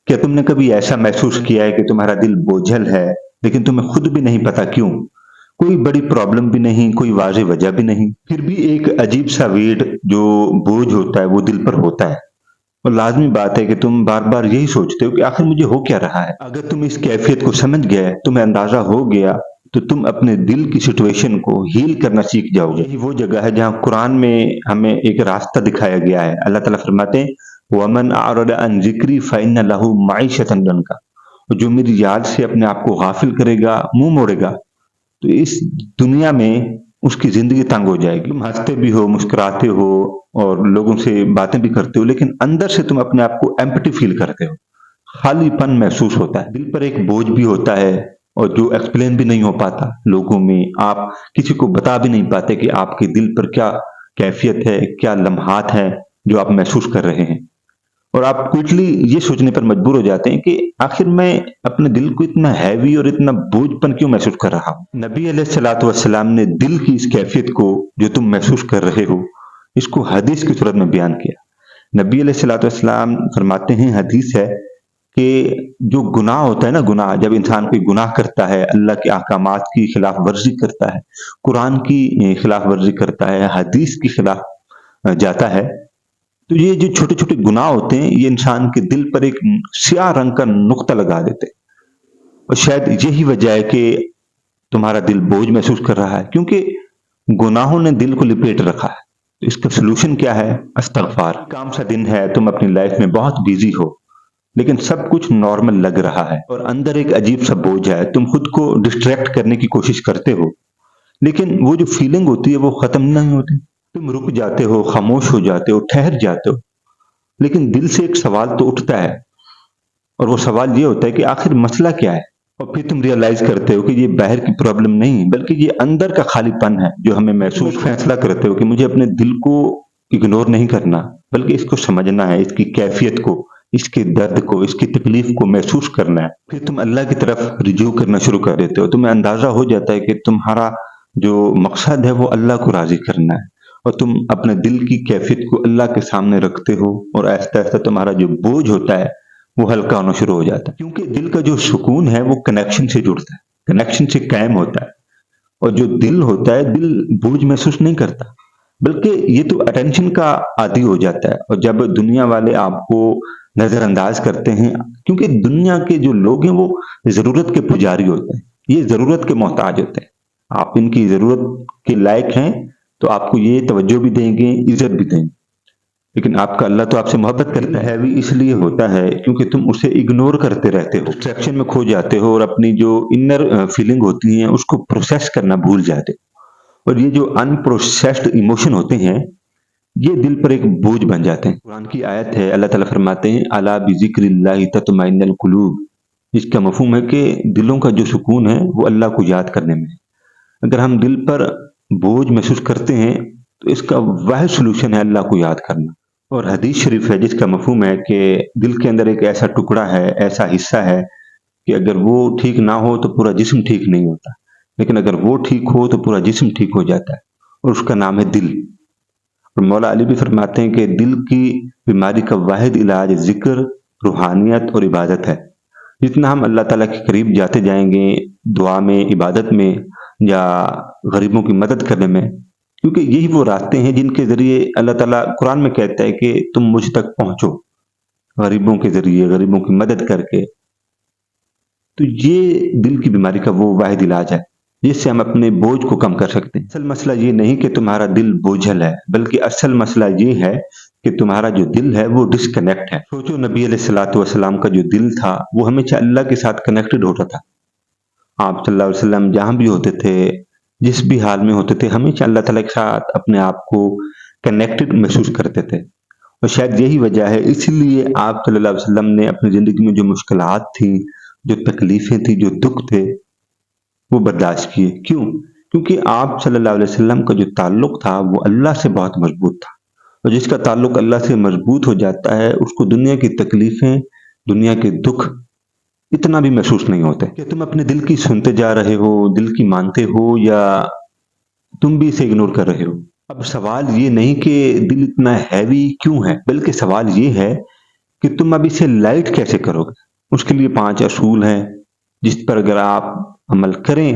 क्या तुमने कभी ऐसा महसूस किया है कि तुम्हारा दिल बोझल है, लेकिन तुम्हें खुद भी नहीं पता क्यों? कोई बड़ी प्रॉब्लम भी नहीं, कोई वाज़ेह वजह भी नहीं, फिर भी एक अजीब-सा वेट जो बोझ होता है वो दिल पर होता है। और लाज़मी बात है कि तुम बार-बार यही सोचते हो कि आखिर मुझे हो क्या रहा है? अगर तुम इस कैफ़ियत को समझ गए, तुम्हें अंदाज़ा हो गया, तो तुम अपने दिल की सिचुएशन को हील करना सीख जाओगे। यही वो जगह है जहाँ कुरान में हमें एक रास्ता दिखाया गया है। अल्लाह ताला फरमाते हैं, "वमन अअरद अन ज़िक्री फ़इन्न लहू मईशतन दंका" और जो मेरी याद से अपने आप को गाफ़िल करेगा, मुँह मोड़ेगा, तो इस दुनिया में उसकी ज़िंदगी तंग हो जाएगी। तुम हँसते भी हो, मुस्कुराते हो और लोगों से बातें भी करते हो, लेकिन अंदर से तुम अपने आप को एम्प्टी फ़ील करते हो। खालीपन महसूस होता है। दिल पर एक बोझ भी होता है और जो एक्सप्लेन भी नहीं हो पाता लोगों में। आप किसी को बता भी नहीं पाते कि आपके दिल पर क्या कैफ़ियत है, क्या लम्हात हैं जो आप महसूस कर रहे हैं। और आप क्विकली ये सोचने पर मजबूर हो जाते हैं कि आखिर मैं अपने दिल को इतना हैवी और इतना बोझपन क्यों महसूस कर रहा हूँ। नबी अलैहिस्सलातु वस्सलाम ने दिल की इस कैफियत को जो तुम महसूस कर रहे हो, इसको हदीस की सूरत में बयान किया। नबी अलैहिस्सलातु वस्सलाम फरमाते हैं, हदीस है कि जो गुनाह होता है ना, गुनाह जब इंसान कोई गुनाह करता है, अल्लाह के अहकामात की खिलाफ वर्जी करता है, कुरान की खिलाफ वर्जी करता है, हदीस की खिलाफ जाता है, तो ये जो छोटे-छोटे गुनाह होते हैं, ये इंसान के दिल पर एक स्याह रंग का नुक्ता लगा देते हैं। और शायद यही वजह है कि तुम्हारा दिल बोझ महसूस कर रहा है, क्योंकि गुनाहों ने दिल को लिपेट रखा है। तो इसका सॉल्यूशन क्या है? इस्तिग़फ़ार। काम सा दिन है, तुम अपनी लाइफ में बहुत बिज़ी हो, लेकिन सब कुछ नॉर्मल लग रहा है और अंदर एक अजीब-सा बोझ है। तुम खुद को डिस्ट्रैक्ट करने की कोशिश करते हो, लेकिन वो जो फीलिंग होती है, वो खत्म नहीं होती। तुम रुक जाते हो, खामोश हो जाते हो, ठहर जाते हो, लेकिन दिल से एक सवाल तो उठता है और वो सवाल ये होता है कि आखिर मसला क्या है? और फिर तुम रियलाइज़ करते हो कि ये बाहर की प्रॉब्लम नहीं, बल्कि ये अंदर का खालीपन है जो हमें महसूस। फैसला करते हो कि मुझे अपने दिल को इग्नोर नहीं करना, बल्कि इसको समझना है, इसकी कैफ़ियत को, इसके दर्द को, इसकी तकलीफ़ को महसूस करना है। फिर तुम अल्लाह की तरफ रुजू करना शुरू कर देते हो। तुम्हें अंदाज़ा हो जाता है कि तुम्हारा जो मकसद है वो अल्लाह को राज़ी करना है और तुम अपने दिल की कैफ़ियत को अल्लाह के सामने रखते हो और आहिस्ता-आहिस्ता तुम्हारा जो बोझ होता है, वो हल्का होना शुरू हो जाता है। क्योंकि दिल का जो सुकून है वो कनेक्शन से जुड़ता है, कनेक्शन से कायम होता है। और जो दिल होता है, दिल बोझ महसूस नहीं करता, बल्कि ये तो अटेंशन का आदी हो जाता है। और जब दुनिया वाले आपको नज़रअंदाज करते हैं, क्योंकि दुनिया के जो लोग हैं वो ज़रूरत के पुजारी होते हैं, ये ज़रूरत के मोहताज होते हैं। आप इनकी ज़रूरत के लायक हैं, तो आपको ये तवज्जो भी देंगे, इज़्ज़त भी देंगे। लेकिन आपका अल्लाह तो आपसे मोहब्बत करता है, भी इसलिए होता है क्योंकि तुम उसे इग्नोर करते रहते हो, डिस्ट्रैक्शन में खो जाते हो और अपनी जो इनर फीलिंग होती है उसको प्रोसेस करना भूल जाते हो। और ये जो अनप्रोसेस्ड इमोशन होते हैं, ये दिल पर एक बोझ बन जाते हैं। कुरान की आयत है, अल्लाह ताला फरमाते हैं, अला बिज़िक्रिल्लाहि तत्मइन्नुल कुलूब। इसका मफ़हूम है कि दिलों का जो सुकून है वो अल्लाह को याद करने में है। अगर हम दिल पर बोझ महसूस करते हैं, तो इसका वाहिद सॉल्यूशन है अल्लाह को याद करना। और हदीस शरीफ है जिसका मफ़हूम है कि दिल के अंदर एक ऐसा टुकड़ा है, ऐसा हिस्सा है कि अगर वो ठीक ना हो तो पूरा जिस्म ठीक नहीं होता। लेकिन अगर वो ठीक हो तो पूरा जिस्म ठीक हो जाता है और उसका नाम है दिल। और मौला अली भी फरमाते हैं कि दिल की बीमारी का वाहिद इलाज ज़िक्र, रूहानियत और इबादत है। जितना हम अल्लाह ताला के करीब जाते जाएँगे, दुआ में, इबादत में या गरीबों की मदद करने में, क्योंकि यही वो रास्ते हैं जिनके ज़रिए अल्लाह ताला कुरान में कहता है कि तुम मुझ तक पहुँचो, गरीबों के ज़रिए, गरीबों की मदद करके। तो ये दिल की बीमारी का वो वाहिद इलाज है, जिससे हम अपने बोझ को कम कर सकते हैं। असल मसला ये नहीं कि तुम्हारा दिल बोझल है, बल्कि असल मसला ये है कि तुम्हारा जो दिल है वो डिस्कनेक्ट है। सोचो नबी अलैहिस्सलातु वस्सलाम का जो दिल था, वो हमेशा अल्लाह के साथ कनेक्टेड होता था। आप सल्लल्लाहु अलैहि वसल्लम जहाँ भी होते थे, जिस भी हाल में होते थे, हमेशा अल्लाह ताला के साथ अपने आप को कनेक्टेड महसूस करते थे। और शायद यही वजह है, इसीलिए आप सल्लल्लाहु अलैहि वसल्लम ने अपनी ज़िंदगी में जो मुश्किलात थी, जो तकलीफ़ें थी, जो दुःख थे, वो बर्दाश्त किए। क्यों? क्योंकि आप सल्लल्लाहु अलैहि वसल्लम का जो ताल्लुक़ था, वो अल्लाह से बहुत मज़बूत था। और जिसका ताल्लुक़ अल्लाह से मज़बूत हो जाता है, उसको दुनिया की तकलीफ़ें, दुनिया के दुःख इतना भी महसूस नहीं होते। क्या तुम अपने दिल की सुनते जा रहे हो, दिल की मानते हो, या तुम भी इसे इग्नोर कर रहे हो? अब सवाल ये नहीं कि दिल इतना हैवी क्यों है, बल्कि सवाल ये है کہ تم اب اسے لائٹ کیسے کرو گے؟ اس کے لیے 5 اصول ہیں جس پر اگر آپ عمل کریں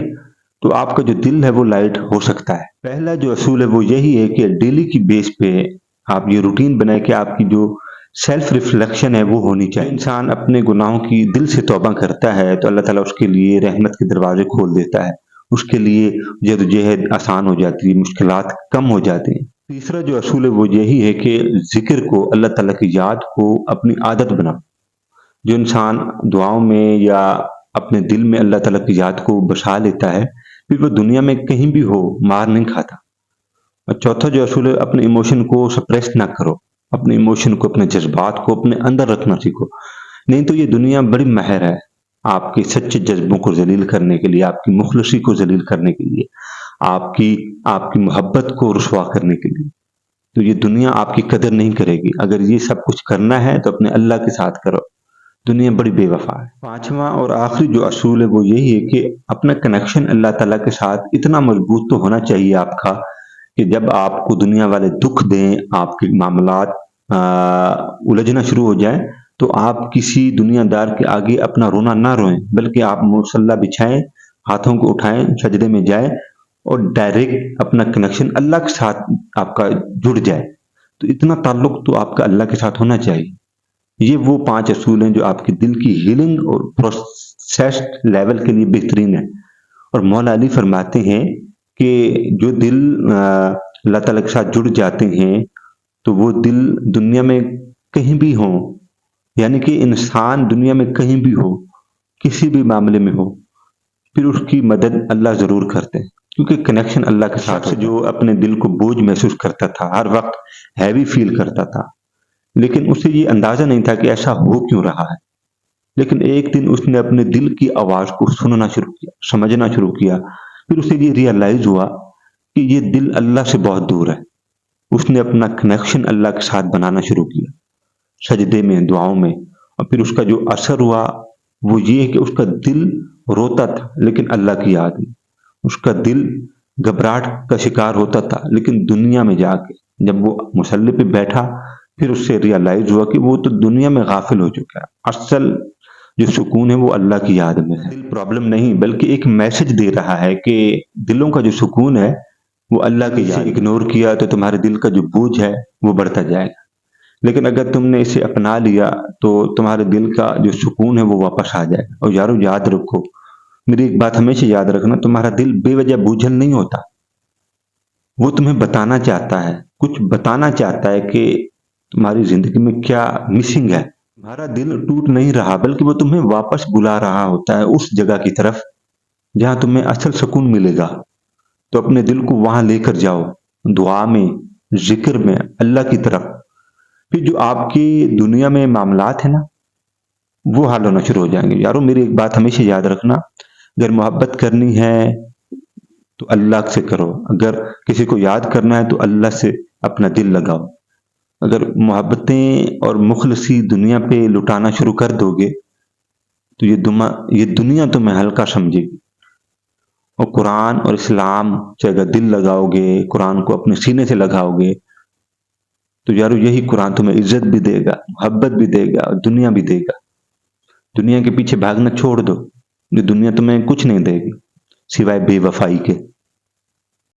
تو آپ کا جو دل ہے وہ لائٹ ہو سکتا ہے۔ پہلا جو اصول ہے وہ یہی ہے کہ ڈیلی کی بیس پہ آپ یہ روٹین بنائیں کہ آپ کی جو سیلف ریفلیکشن ہے وہ ہونی چاہیے۔ انسان اپنے گناہوں کی دل سے توبہ کرتا ہے تو اللہ تعالیٰ اس کے لیے رحمت کے دروازے کھول دیتا ہے، اس کے لیے جدوجہد آسان ہو جاتی ہے، مشکلات کم ہو جاتی ہیں۔ تیسرا جو اصول ہے وہ یہی ہے کہ ذکر کو، اللہ تعالیٰ کی یاد کو اپنی عادت بناؤ۔ جو انسان دعاؤں میں یا اپنے دل میں اللہ تعالیٰ کی یاد کو بسا لیتا ہے، پھر وہ دنیا میں کہیں بھی ہو مار نہیں کھاتا۔ اور چوتھا جو اصول ہے، اپنے ایموشن کو سپریس نہ کرو، اپنے ایموشن کو، اپنے جذبات کو اپنے اندر رکھنا سیکھو، نہیں تو یہ دنیا بڑی ماہر ہے آپ کے سچے جذبوں کو ذلیل کرنے کے لیے، آپ کی مخلصی کو ذلیل کرنے کے لیے، آپ کی محبت کو رسوا کرنے کے لیے۔ تو یہ دنیا آپ کی قدر نہیں کرے گی۔ اگر یہ سب کچھ کرنا ہے تو اپنے اللہ کے ساتھ کرو، دنیا بڑی بے وفا ہے۔ پانچواں اور آخری جو اصول ہے وہ یہی ہے کہ اپنا کنیکشن اللہ تعالیٰ کے ساتھ اتنا مضبوط تو ہونا چاہیے آپ کا کہ جب آپ کو دنیا والے دکھ دیں، آپ کے معاملات الجھنا شروع ہو جائیں، تو آپ کسی دنیا دار کے آگے اپنا رونا نہ روئیں، بلکہ آپ مصلی بچھائیں، ہاتھوں کو اٹھائیں، سجدے میں جائیں اور ڈائریکٹ اپنا کنیکشن اللہ کے ساتھ آپ کا جڑ جائے۔ تو اتنا تعلق تو آپ کا اللہ کے ساتھ ہونا چاہیے۔ یہ وہ 5 اصول ہیں جو آپ کی دل کی ہیلنگ اور پروسیس لیول کے لیے بہترین ہے۔ اور مولا علی فرماتے ہیں کہ جو دل اللہ تعالیٰ کے ساتھ جڑ جاتے ہیں تو وہ دل دنیا میں کہیں بھی ہوں، یعنی کہ انسان دنیا میں کہیں بھی ہو، کسی بھی معاملے میں ہو، پھر اس کی مدد اللہ ضرور کرتے ہیں، کیونکہ کنیکشن اللہ کے ساتھ۔ جو اپنے دل کو بوجھ محسوس کرتا تھا، ہر وقت ہیوی فیل کرتا تھا، لیکن اسے یہ اندازہ نہیں تھا کہ ایسا ہو کیوں رہا ہے۔ لیکن ایک دن اس نے اپنے دل کی آواز کو سننا شروع کیا، سمجھنا شروع کیا، پھر اسے یہ ریئلائز ہوا کہ یہ دل اللہ سے بہت دور ہے۔ اس نے اپنا کنیکشن اللہ کے ساتھ بنانا شروع کیا، سجدے میں، دعاؤں میں، اور پھر اس کا جو اثر ہوا وہ یہ ہے کہ اس کا دل روتا تھا لیکن اللہ کی یاد میں، اس کا دل گھبراہٹ کا شکار ہوتا تھا، لیکن دنیا میں جا کے جب وہ مصلی پہ بیٹھا پھر اس سے ریئلائز ہوا کہ وہ تو دنیا میں غافل ہو چکا ہے، اصل جو سکون ہے وہ اللہ کی یاد میں ہے۔ دل پرابلم نہیں بلکہ ایک میسج دے رہا ہے کہ دلوں کا جو سکون ہے وہ اللہ کی یاد۔ اگنور کیا تو تمہارے دل کا جو بوجھ ہے وہ بڑھتا جائے گا، لیکن اگر تم نے اسے اپنا لیا تو تمہارے دل کا جو سکون ہے وہ واپس آ جائے گا۔ اور یارو یاد رکھو، میری ایک بات ہمیشہ یاد رکھنا، تمہارا دل بے وجہ بوجھل نہیں ہوتا، وہ تمہیں بتانا چاہتا ہے، کچھ بتانا چاہتا ہے کہ تمہاری زندگی میں کیا مسنگ ہے۔ تمہارا دل ٹوٹ نہیں رہا بلکہ وہ تمہیں واپس بلا رہا ہوتا ہے اس جگہ کی طرف جہاں تمہیں اصل سکون ملے گا۔ تو اپنے دل کو وہاں لے کر جاؤ، دعا میں، ذکر میں، اللہ کی طرف۔ پھر جو آپ کی دنیا میں معاملات ہیں نا وہ حل ہونا شروع ہو جائیں گے۔ یارو میری ایک بات ہمیشہ یاد رکھنا، اگر محبت کرنی ہے تو اللہ سے کرو، اگر کسی کو یاد کرنا ہے تو اللہ سے اپنا دل لگاؤ۔ اگر محبتیں اور مخلصی دنیا پہ لٹانا شروع کر دو گے تو یہ دنیا تمہیں ہلکا سمجھے گی، اور قرآن اور اسلام سے اگر دل لگاؤ گے، قرآن کو اپنے سینے سے لگاؤ گے تو یارو یہی قرآن تمہیں عزت بھی دے گا، محبت بھی دے گا اور دنیا بھی دے گا۔ دنیا کے پیچھے بھاگنا چھوڑ دو، یہ دنیا تمہیں کچھ نہیں دے گی سوائے بے وفائی کے۔